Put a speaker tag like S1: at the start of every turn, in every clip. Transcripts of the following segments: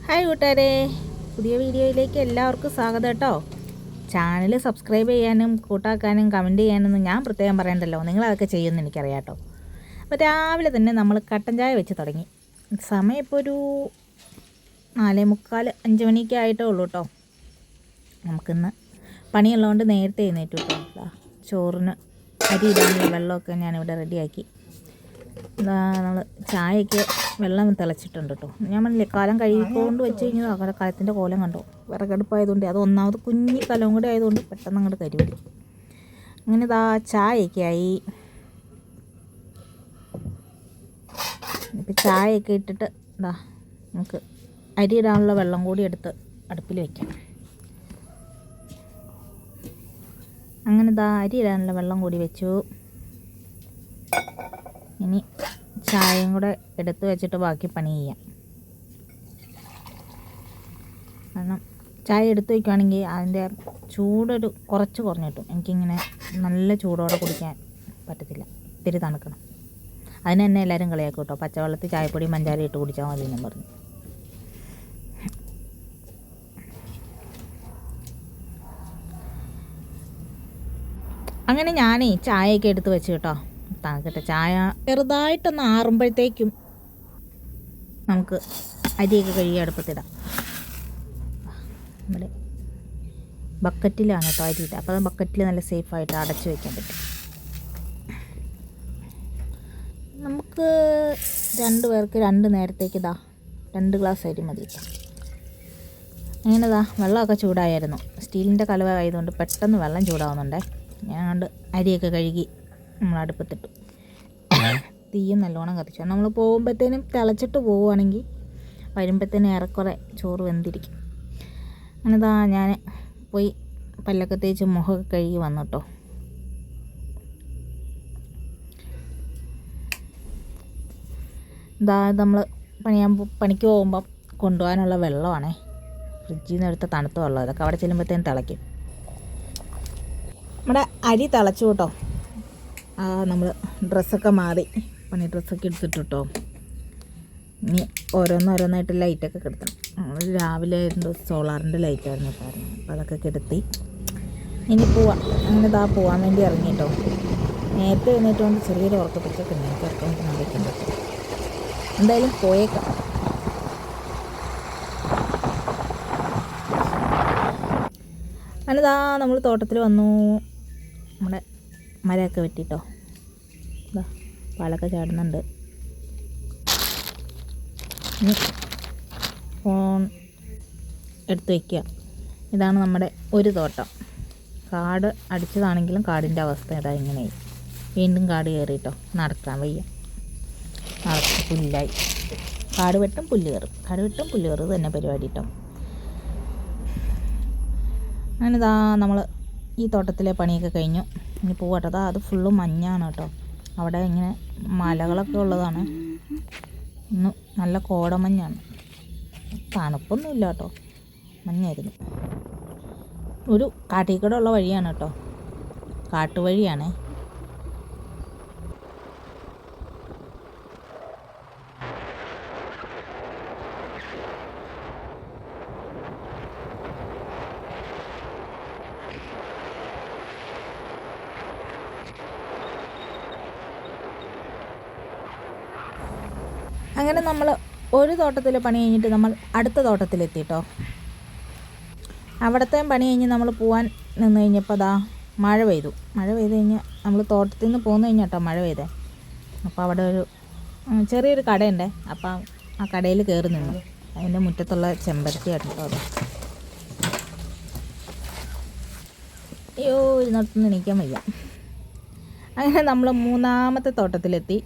S1: Hi കൂട്ടുകാരെ, പുതിയ വീഡിയോയിലേക്ക് എല്ലാവർക്കും സ്വാഗതം കേട്ടോ. ചാനൽ സബ്സ്ക്രൈബ് ചെയ്യാനും കൂട്ടാക്കാനും കമൻറ്റ് ചെയ്യാനൊന്നും ഞാൻ പ്രത്യേകം പറയണ്ടല്ലോ, നിങ്ങളതൊക്കെ ചെയ്യുമെന്ന് എനിക്കറിയാം കേട്ടോ. അപ്പോൾ രാവിലെ തന്നെ നമ്മൾ കട്ടൻ ചായ വെച്ച് തുടങ്ങി. സമയം ഇപ്പോൾ ഒരു 4:45 5 മണിയൊക്കെ ആയിട്ടേ ഉള്ളൂ കേട്ടോ. നമുക്കിന്ന് പണിയുള്ളതുകൊണ്ട് നേരത്തെ എഴുന്നേറ്റു കേട്ടോ. ചോറിന് അരി ഇടാനുള്ള വെള്ളമൊക്കെ ഞാനിവിടെ റെഡിയാക്കി. നമ്മൾ ചായയ്ക്ക് വെള്ളം തിളച്ചിട്ടുണ്ട് കേട്ടോ. ഞാൻ പറഞ്ഞില്ലേ, കാലം കഴുകിക്കൊണ്ട് വെച്ച് കഴിഞ്ഞാൽ അങ്ങനെ കാലത്തിൻ്റെ കോലം കണ്ടോ. വിറകടുപ്പായതുകൊണ്ട് അത് ഒന്നാമത് കുഞ്ഞി കലവും കൂടെ ആയതുകൊണ്ട് പെട്ടെന്ന് അങ്ങോട്ട് കരിപിടി. അങ്ങനെ ചായയൊക്കെ ആയി. ഇപ്പം ചായയൊക്കെ ഇട്ടിട്ട് നമുക്ക് അരി ഇടാനുള്ള വെള്ളം കൂടി എടുത്ത് അടുപ്പിൽ വയ്ക്കാം. അങ്ങനെ അരി ഇടാനുള്ള വെള്ളം കൂടി വെച്ചു. ഇനി ചായയും കൂടെ എടുത്ത് വെച്ചിട്ട് ബാക്കി പണി ചെയ്യാം. കാരണം ചായ എടുത്ത് വയ്ക്കുകയാണെങ്കിൽ അതിൻ്റെ ചൂടൊരു കുറച്ച് കുറഞ്ഞു കിട്ടും. എനിക്കിങ്ങനെ നല്ല ചൂടോടെ കുടിക്കാൻ പറ്റത്തില്ല, ഇത്തിരി തണുക്കണം. അതിന് തന്നെ എല്ലാവരും കളിയാക്കും കേട്ടോ, പച്ചവെള്ളത്തിൽ ചായപ്പൊടി പഞ്ചാര ഇട്ട് കുടിച്ചാൽ മതി എന്നും പറഞ്ഞു. അങ്ങനെ ഞാനേ ചായയൊക്കെ എടുത്ത് വെച്ച് കേട്ടോ. തണുക്കട്ടെ. ചായ ചെറുതായിട്ടൊന്ന് ആറുമ്പോഴത്തേക്കും നമുക്ക് അരിയൊക്കെ കഴുകി അടുപ്പത്തിടാം. നമ്മുടെ ബക്കറ്റിലാണ് കേട്ടോ അരിയിട്ട്. അപ്പോൾ അത് ബക്കറ്റിൽ നല്ല സേഫായിട്ട് അടച്ച് വയ്ക്കാൻ പറ്റും. നമുക്ക് 2 പേർക്ക് 2 നേരത്തേക്ക് 2 ഗ്ലാസ് അരി മതി കേട്ടോ. അങ്ങനെ വെള്ളമൊക്കെ ചൂടായിരുന്നു. സ്റ്റീലിൻ്റെ കലവ ആയതുകൊണ്ട് പെട്ടെന്ന് വെള്ളം ചൂടാവുന്നുണ്ടേ. ഞാൻ കൊണ്ട് അരിയൊക്കെ കഴുകി നമ്മൾ അടുപ്പത്തിട്ടു. തീയും നല്ലോണം കത്തിച്ചു. നമ്മൾ പോകുമ്പോഴത്തേനും തിളച്ചിട്ട് പോവുകയാണെങ്കിൽ വരുമ്പോഴത്തേനും ഏറെക്കുറെ ചോറ് വെന്തിരിക്കും. അങ്ങനെ ഞാൻ പോയി പല്ലൊക്കെ തേച്ച് മുഖമൊക്കെ കഴുകി വന്നു കേട്ടോ. നമ്മൾ പണിക്ക് പോകുമ്പം കൊണ്ടുപോകാനുള്ള വെള്ളമാണേ. ഫ്രിഡ്ജിൽ നിന്ന് എടുത്ത തണുത്ത വെള്ളം. അതൊക്കെ അവിടെ ചെല്ലുമ്പോഴത്തേനും തിളയ്ക്കും. നമ്മുടെ അരി തിളച്ചു കേട്ടോ. നമ്മൾ ഡ്രസ്സൊക്കെ മാറി പണി ഡ്രസ്സൊക്കെ എടുത്തിട്ടു കേട്ടോ. ഇനി ഓരോന്നോരോന്നായിട്ട് ലൈറ്റൊക്കെ കെടുത്തണം. നമ്മൾ രാവിലെ സോളാറിൻ്റെ ലൈറ്റായിരുന്നു കേട്ടോ. അപ്പോൾ അതൊക്കെ കെടുത്തി ഇനി പോവാം. അങ്ങനെ പോകാൻ വേണ്ടി ഇറങ്ങി കേട്ടോ. നേരത്തെ എഴുന്നേറ്റുകൊണ്ട് ചെറിയൊരു ഉറക്കപ്പിച്ചൊക്കെ നേരത്തെ ഉറക്കം വയ്ക്കുന്നുണ്ട്. എന്തായാലും പോയേക്കാം. അങ്ങനെ നമ്മൾ തോട്ടത്തിൽ വന്നു. നമ്മുടെ മരമൊക്കെ വെട്ടിട്ടോ. പാലൊക്കെ ചാടുന്നുണ്ട്. ഫോൺ എടുത്ത് വയ്ക്കുക. ഇതാണ് നമ്മുടെ ഒരു തോട്ടം. കാട് അടിച്ചതാണെങ്കിലും കാടിൻ്റെ അവസ്ഥ ഇങ്ങനെയായി. വീണ്ടും കാട് കയറിയിട്ടോ. നടക്കാൻ വയ്യ. നടക്കും പുല്ലായി. കാട് വെട്ടും പുല്ല് കയറും, കാട് വെട്ടും പുല്ല് കയറും. ഇത് തന്നെ പരിപാടി കേട്ടോ. അങ്ങനെ നമ്മൾ ഈ തോട്ടത്തിലെ പണിയൊക്കെ കഴിഞ്ഞു. ഇനി പോകട്ടോ. അത് ഫുള്ള് മഞ്ഞാണ് കേട്ടോ. അവിടെ ഇങ്ങനെ മലകളൊക്കെ ഉള്ളതാണ്. ഇന്ന് നല്ല കോടമഞ്ഞാണ്. തണുപ്പൊന്നുമില്ല കേട്ടോ, മഞ്ഞായിരുന്നു. ഒരു കാട്ടിൽ ഉള്ള വഴിയാണ് കേട്ടോ, കാട്ടുവഴിയാണ്. അങ്ങനെ നമ്മൾ ഒരു തോട്ടത്തിൽ പണി കഴിഞ്ഞിട്ട് നമ്മൾ അടുത്ത തോട്ടത്തിലെത്തി കേട്ടോ. അവിടുത്തെ പണി കഴിഞ്ഞ് നമ്മൾ പോകാൻ നിന്ന് കഴിഞ്ഞപ്പോൾ മഴ പെയ്തു. മഴ പെയ്ത് കഴിഞ്ഞാൽ നമ്മൾ തോട്ടത്തിൽ നിന്ന് പോന്നു കഴിഞ്ഞാൽ കേട്ടോ മഴ പെയ്തേ. അപ്പോൾ അവിടെ ഒരു ചെറിയൊരു കടയുണ്ട്. അപ്പം ആ കടയിൽ കയറി നിന്നു. അതിൻ്റെ മുറ്റത്തുള്ള ചെമ്പരത്തി കേട്ടോ. അത് അയ്യോ, ഇരുന്നിടത്തുനിന്ന് എണീക്കാൻ വയ്യ. അങ്ങനെ നമ്മൾ 3ാമത്തെ തോട്ടത്തിലെത്തി.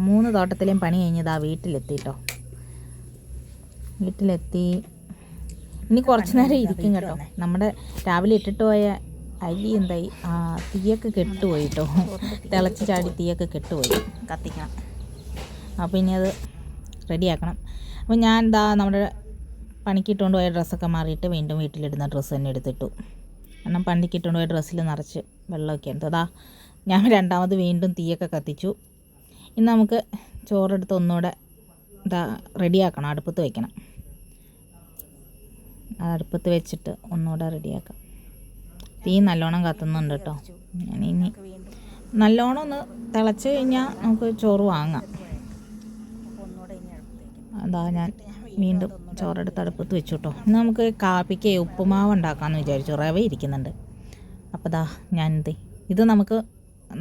S1: 3 തോട്ടത്തിലെയും പണി കഴിഞ്ഞ് വീട്ടിലെത്തി കേട്ടോ. വീട്ടിലെത്തി ഇനി കുറച്ച് നേരം ഇരിക്കും കേട്ടോ. നമ്മുടെ രാവിലെ ഇട്ടിട്ട് പോയ അരി എന്തായി, തീയൊക്കെ കെട്ടുപോയി കേട്ടോ. തിളച്ച് ചാടി തീയൊക്കെ കെട്ടുപോയി. കത്തിക്കണം. അപ്പോൾ ഇനി അത് റെഡിയാക്കണം. അപ്പോൾ ഞാൻ നമ്മുടെ പണിക്കിട്ടുകൊണ്ട് പോയ ഡ്രസ്സൊക്കെ മാറിയിട്ട് വീണ്ടും വീട്ടിലിടുന്ന ഡ്രസ്സ് തന്നെ എടുത്തിട്ടു. കാരണം പണിക്കിട്ടുകൊണ്ട് പോയ ഡ്രസ്സിൽ നിറച്ച് വെള്ളമൊക്കെ ഉണ്ട്. ഞാൻ 2ാമത് വീണ്ടും തീയൊക്കെ കത്തിച്ചു. ഇനി നമുക്ക് ചോറെടുത്ത് ഒന്നുകൂടെ റെഡിയാക്കണം, അടുപ്പത്ത് വയ്ക്കണം. അടുപ്പത്ത് വെച്ചിട്ട് ഒന്നുകൂടെ റെഡിയാക്കാം. തീ നല്ലോണം കത്തുന്നുണ്ട് കേട്ടോ. ഞാനിനി നല്ലോണം ഒന്ന് തിളച്ച് കഴിഞ്ഞാൽ നമുക്ക് ചോറ് വാങ്ങാം. അതാ ഞാൻ വീണ്ടും ചോറെടുത്ത് അടുപ്പത്ത് വെച്ചു കേട്ടോ. ഇന്ന് നമുക്ക് കാപ്പിക്ക് ഉപ്പുമാവ് ഉണ്ടാക്കാമെന്ന് വിചാരിച്ചു. റവ ഇരിക്കുന്നുണ്ട്. അപ്പോൾ ഇത്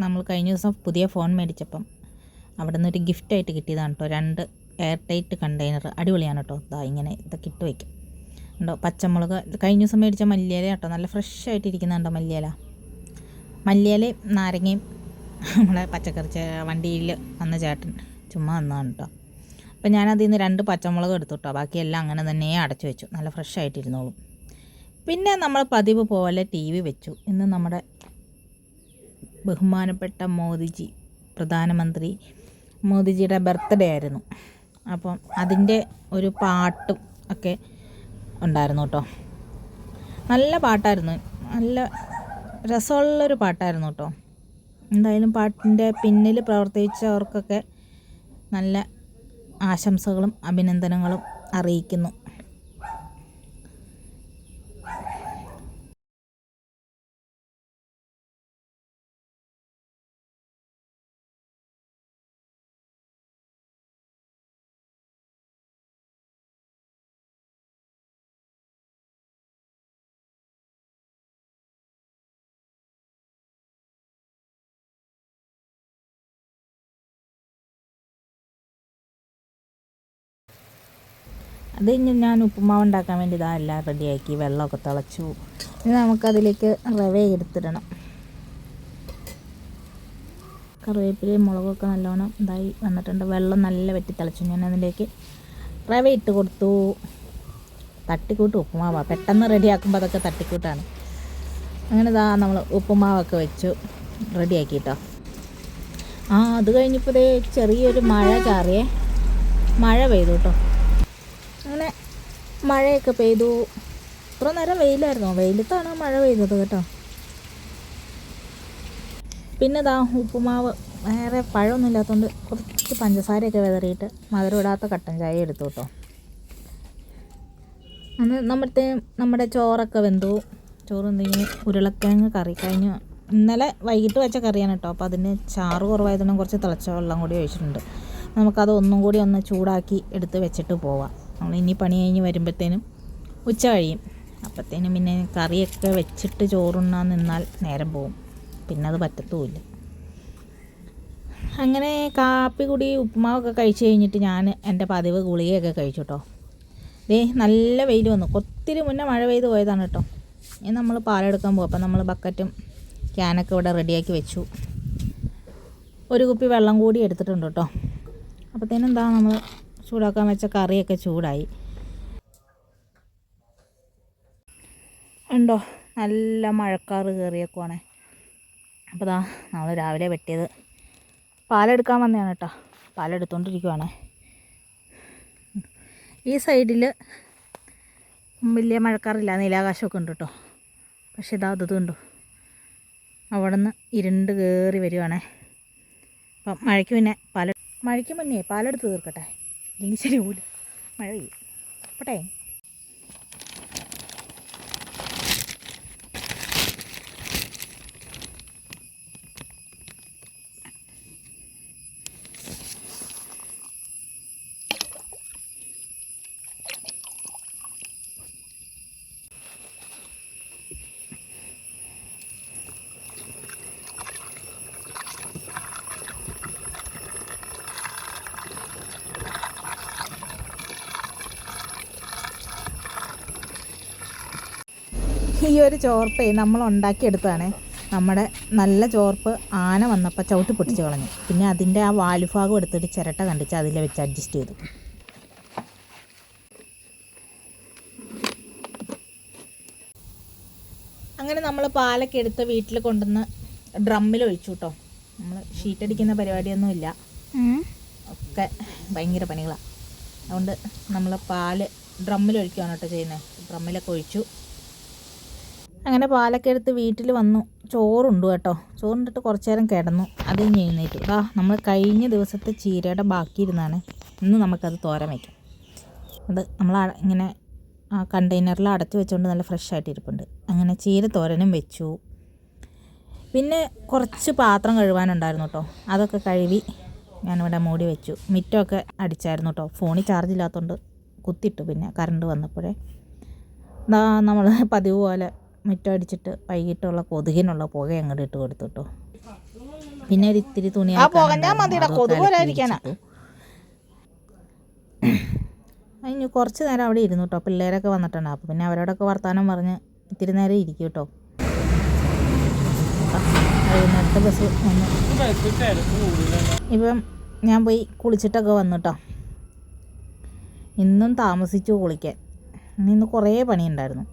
S1: നമ്മൾ കഴിഞ്ഞ ദിവസം പുതിയ ഫോൺ മേടിച്ചപ്പം അവിടെ നിന്നൊരു ഗിഫ്റ്റായിട്ട് കിട്ടിയതാണ് കേട്ടോ. 2 എയർ ടൈറ്റ് കണ്ടെയ്നർ. അടിപൊളിയാണ് കേട്ടോ. ഇങ്ങനെ ഇതൊക്കെ ഇട്ട് വയ്ക്കും ഉണ്ടോ. പച്ചമുളക് കഴിഞ്ഞ ദിവസം മേടിച്ച മല്ലിയില കേട്ടോ. നല്ല ഫ്രഷ് ആയിട്ട് ഇരിക്കുന്നുണ്ടോ മല്ലിയിലയും നാരങ്ങയും നമ്മളെ പച്ചക്കറി വണ്ടിയിൽ വന്ന ചേട്ടൻ ചുമ്മാ വന്നതാണ് കേട്ടോ. അപ്പോൾ ഞാനതിൽ നിന്ന് 2 പച്ചമുളക് എടുത്തു കേട്ടോ. ബാക്കിയെല്ലാം അങ്ങനെ തന്നെ അടച്ചു വെച്ചു. നല്ല ഫ്രഷ് ആയിട്ടിരുന്നോളും. പിന്നെ നമ്മൾ പതിവ് പോലെ TV വെച്ചു. ഇന്ന് നമ്മുടെ ബഹുമാനപ്പെട്ട പ്രധാനമന്ത്രി മോദിജിയുടെ ബർത്ത്ഡേ ആയിരുന്നു. അപ്പം അതിൻ്റെ ഒരു പാട്ടും ഒക്കെ ഉണ്ടായിരുന്നു കേട്ടോ. നല്ല പാട്ടായിരുന്നു. നല്ല രസമുള്ളൊരു പാട്ടായിരുന്നു കേട്ടോ. എന്തായാലും പാട്ടിൻ്റെ പിന്നിൽ പ്രവർത്തിച്ചവർക്കൊക്കെ നല്ല ആശംസകളും അഭിനന്ദനങ്ങളും അറിയിക്കുന്നു. അത് കഴിഞ്ഞ് ഞാൻ ഉപ്പുമാവ് ഉണ്ടാക്കാൻ വേണ്ടി എല്ലാം റെഡിയാക്കി. വെള്ളമൊക്കെ തിളച്ചു. ഇനി നമുക്കതിലേക്ക് റവ എടുത്തിടണം. കറിവേപ്പിലയും മുളകൊക്കെ നല്ലോണം ഇതായി വന്നിട്ടുണ്ട്. വെള്ളം നല്ല വെട്ടി തിളച്ചു. ഞാൻ അതിലേക്ക് റവ ഇട്ട് കൊടുത്തു. തട്ടിക്കൂട്ട് ഉപ്പുമാവാണ്. പെട്ടെന്ന് റെഡിയാക്കുമ്പോൾ അതൊക്കെ തട്ടിക്കൂട്ടാണ്. അങ്ങനെ നമ്മൾ ഉപ്പുമാവൊക്കെ വെച്ചു റെഡിയാക്കി കേട്ടോ. അത് കഴിഞ്ഞപ്പോൾ ചെറിയൊരു മഴ പെയ്തു കേട്ടോ. അങ്ങനെ മഴയൊക്കെ പെയ്തു. ഇത്ര നേരം വെയിലായിരുന്നു. വെയിലത്താണ് മഴ പെയ്തത് കേട്ടോ. പിന്നെ ഉപ്പുമാവ് വേറെ പഴമൊന്നും ഇല്ലാത്തതുകൊണ്ട് കുറച്ച് പഞ്ചസാരയൊക്കെ വിതറിയിട്ട് മധുരം ഇടാത്ത കട്ടൻ ചായ എടുത്തു കേട്ടോ. അന്ന് നമ്മുടെ ചോറൊക്കെ വെന്തു. ചോറ് എന്തെങ്കിലും ഉരുളക്കിഴങ്ങ് കറി ഇന്നലെ വൈകിട്ട് വെച്ച കറിയാണ് കേട്ടോ. അപ്പോൾ അതിന് ചാറ് കുറവായതുകൊണ്ട് കുറച്ച് തിളച്ച വെള്ളം കൂടി ഒഴിച്ചിട്ടുണ്ട്. നമുക്കത് ഒന്നും കൂടി ഒന്ന് ചൂടാക്കി എടുത്ത് വെച്ചിട്ട് പോവാം. നമ്മൾ ഇനി പണി കഴിഞ്ഞ് വരുമ്പോഴത്തേനും ഉച്ച കഴിയും. അപ്പോഴത്തേനും പിന്നെ കറിയൊക്കെ വെച്ചിട്ട് ചോറുണ്ണാൻ നിന്നാൽ നേരം പോവും. പിന്നെ അത് പറ്റത്തുമില്ല. അങ്ങനെ കാപ്പി കൂടി ഉപ്പുമാവൊക്കെ കഴിച്ച് കഴിഞ്ഞിട്ട് ഞാൻ എൻ്റെ പതിവ് ഗുളികയൊക്കെ കഴിച്ചു കേട്ടോ. നല്ല വെയിൽ വന്നു. ഒത്തിരി മുന്നേ മഴ പെയ്ത് പോയതാണ് കേട്ടോ. ഇനി നമ്മൾ പാലെടുക്കാൻ പോകും. അപ്പം നമ്മൾ ബക്കറ്റും ക്യാനൊക്കെ ഇവിടെ റെഡിയാക്കി വെച്ചു. ഒരു കുപ്പി വെള്ളം കൂടി എടുത്തിട്ടുണ്ട് കേട്ടോ. അപ്പോഴത്തേനും നമ്മൾ ചൂടാക്കാൻ വെച്ച കറിയൊക്കെ ചൂടായി ഉണ്ടോ. നല്ല മഴക്കാറ് കയറിയേക്കുവാണേ. അപ്പോൾ നമ്മൾ രാവിലെ വെട്ടിയത് പാലെടുക്കാൻ വന്നതാണ് കേട്ടോ. പാലെടുത്തുകൊണ്ടിരിക്കുവാണേ. ഈ സൈഡിൽ വലിയ മഴക്കാറില്ല. നീലാകാശമൊക്കെ ഉണ്ട് കേട്ടോ. പക്ഷേ അതുണ്ടോ അവിടെ നിന്ന് ഇരുണ്ട് കയറി വരുവാണേ. അപ്പം മഴയ്ക്ക് മുന്നേ പാലെടുത്ത് തീർക്കട്ടെ. ഇല്ലെങ്കിൽ ശരിയാവില്ല. മഴ പെയ്യും. പോട്ടെ. ഈ ഒരു ചോർപ്പേ നമ്മൾ ഉണ്ടാക്കിയെടുത്തതാണേ. നമ്മുടെ നല്ല ചോർപ്പ് ആന വന്നപ്പോൾ ചവിട്ടി പൊട്ടിച്ച് കളഞ്ഞു. പിന്നെ അതിൻ്റെ ആ വാലുഭാഗം എടുത്തിട്ട് ചിരട്ട കണ്ടിച്ച് അതിൽ വെച്ച് അഡ്ജസ്റ്റ് ചെയ്തു. അങ്ങനെ നമ്മൾ പാലൊക്കെ എടുത്ത് വീട്ടിൽ കൊണ്ടുവന്ന് ഡ്രമ്മിൽ ഒഴിച്ചു കേട്ടോ. നമ്മൾ ഷീറ്റടിക്കുന്ന പരിപാടിയൊന്നും ഇല്ല. ഒക്കെ ഭയങ്കര പണികളാണ്. അതുകൊണ്ട് നമ്മൾ പാല് ഡ്രമ്മിൽ ഒഴിക്കുകയാണ് കേട്ടോ ചെയ്യുന്നത്. ഡ്രമ്മിലൊക്കെ ഒഴിച്ചു. അങ്ങനെ പാലൊക്കെ എടുത്ത് വീട്ടിൽ വന്നു. ചോറുണ്ട് കേട്ടോ. ചോറുണ്ടിട്ട് കുറച്ച് നേരം കിടന്നു. അത് കഴിഞ്ഞ് എഴുന്നേറ്റു. നമ്മൾ കഴിഞ്ഞ ദിവസത്തെ ചീരയുടെ ബാക്കി ഇരുന്നാണ്. ഇന്ന് നമുക്കത് തോരൻ വയ്ക്കാം. അത് നമ്മൾ ഇങ്ങനെ ആ കണ്ടെയ്നറിൽ അടച്ചു വെച്ചുകൊണ്ട് നല്ല ഫ്രഷ് ആയിട്ട് ഇരിപ്പുണ്ട്. അങ്ങനെ ചീര തോരനും വെച്ചു. പിന്നെ കുറച്ച് പാത്രം കഴുകാനുണ്ടായിരുന്നു കേട്ടോ. അതൊക്കെ കഴുകി ഞാനിവിടെ മൂടി വെച്ചു. മിറ്റമൊക്കെ അടിച്ചായിരുന്നു കേട്ടോ. ഫോണിൽ ചാർജ് ഇല്ലാത്തതുകൊണ്ട് കുത്തിയിട്ടു. പിന്നെ കറണ്ട് വന്നപ്പോഴേ നമ്മൾ പതിവ് പോലെ മുറ്റം അടിച്ചിട്ട് വൈകിട്ടുള്ള കൊതുകിനുള്ള പുക അങ്ങോട്ട് ഇട്ട് കൊടുത്തു കേട്ടോ. പിന്നെ ഒരു ഇത്തിരി തുണി അതിന് കുറച്ച് നേരം അവിടെ ഇരുന്നു കേട്ടോ. പിള്ളേരൊക്കെ വന്നിട്ടുണ്ട്. അപ്പോൾ പിന്നെ അവരോടൊക്കെ വർത്തമാനം പറഞ്ഞ് ഇത്തിരി നേരം ഇരിക്കും കേട്ടോ. വൈകുന്നേരത്തെ ബസ് വന്നു. ഇപ്പം ഞാൻ പോയി കുളിച്ചിട്ടൊക്കെ വന്നു കേട്ടോ. ഇന്നും താമസിച്ചു കുളിക്കാൻ. ഇന്ന് കുറേ പണിയുണ്ടായിരുന്നു.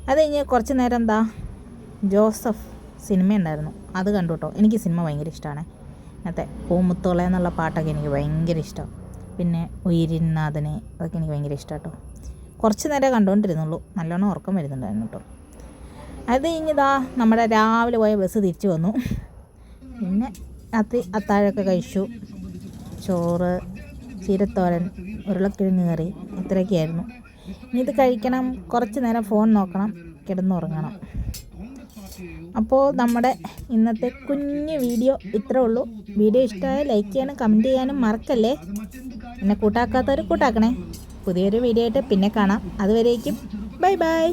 S1: അത് കഴിഞ്ഞ് കുറച്ച് നേരം ജോസഫ് സിനിമ ഉണ്ടായിരുന്നു, അത് കണ്ടു കേട്ടോ. എനിക്ക് സിനിമ ഭയങ്കര ഇഷ്ടമാണ്. അങ്ങനത്തെ പൂമുത്തോള എന്നുള്ള പാട്ടൊക്കെ എനിക്ക് ഭയങ്കര ഇഷ്ടമാണ്. പിന്നെ ഉയിരിനാഥനെ അതൊക്കെ എനിക്ക് ഭയങ്കര ഇഷ്ടമാണ് കേട്ടോ. കുറച്ച് നേരം കണ്ടുകൊണ്ടിരുന്നുള്ളൂ. നല്ലോണം ഉറക്കം വരുന്നുണ്ടായിരുന്നു കേട്ടോ. അത് കഴിഞ്ഞതാ നമ്മുടെ രാവിലെ പോയ ബസ് തിരിച്ചു വന്നു. പിന്നെ രാത്രി അത്താഴമൊക്കെ കഴിച്ചു. ചോറ്, ചീരത്തോരൻ, ഉരുളക്കിഴങ്ങ് കറി, ഇത്രയൊക്കെയായിരുന്നു. ഇനി ഇത് കഴിക്കണം, കുറച്ച് നേരം ഫോൺ നോക്കണം, കിടന്നുറങ്ങണം. അപ്പോൾ നമ്മുടെ ഇന്നത്തെ കുഞ്ഞു വീഡിയോ ഇത്രേ ഉള്ളൂ. വീഡിയോ ഇഷ്ടമായ ലൈക്ക് ചെയ്യാനും കമൻറ്റ് ചെയ്യാനും മറക്കല്ലേ. എന്നെ കൂട്ടാക്കാത്തവർ കൂട്ടാക്കണേ. പുതിയൊരു വീഡിയോ ആയിട്ട് പിന്നെ കാണാം. അതുവരേക്കും ബൈ ബൈ.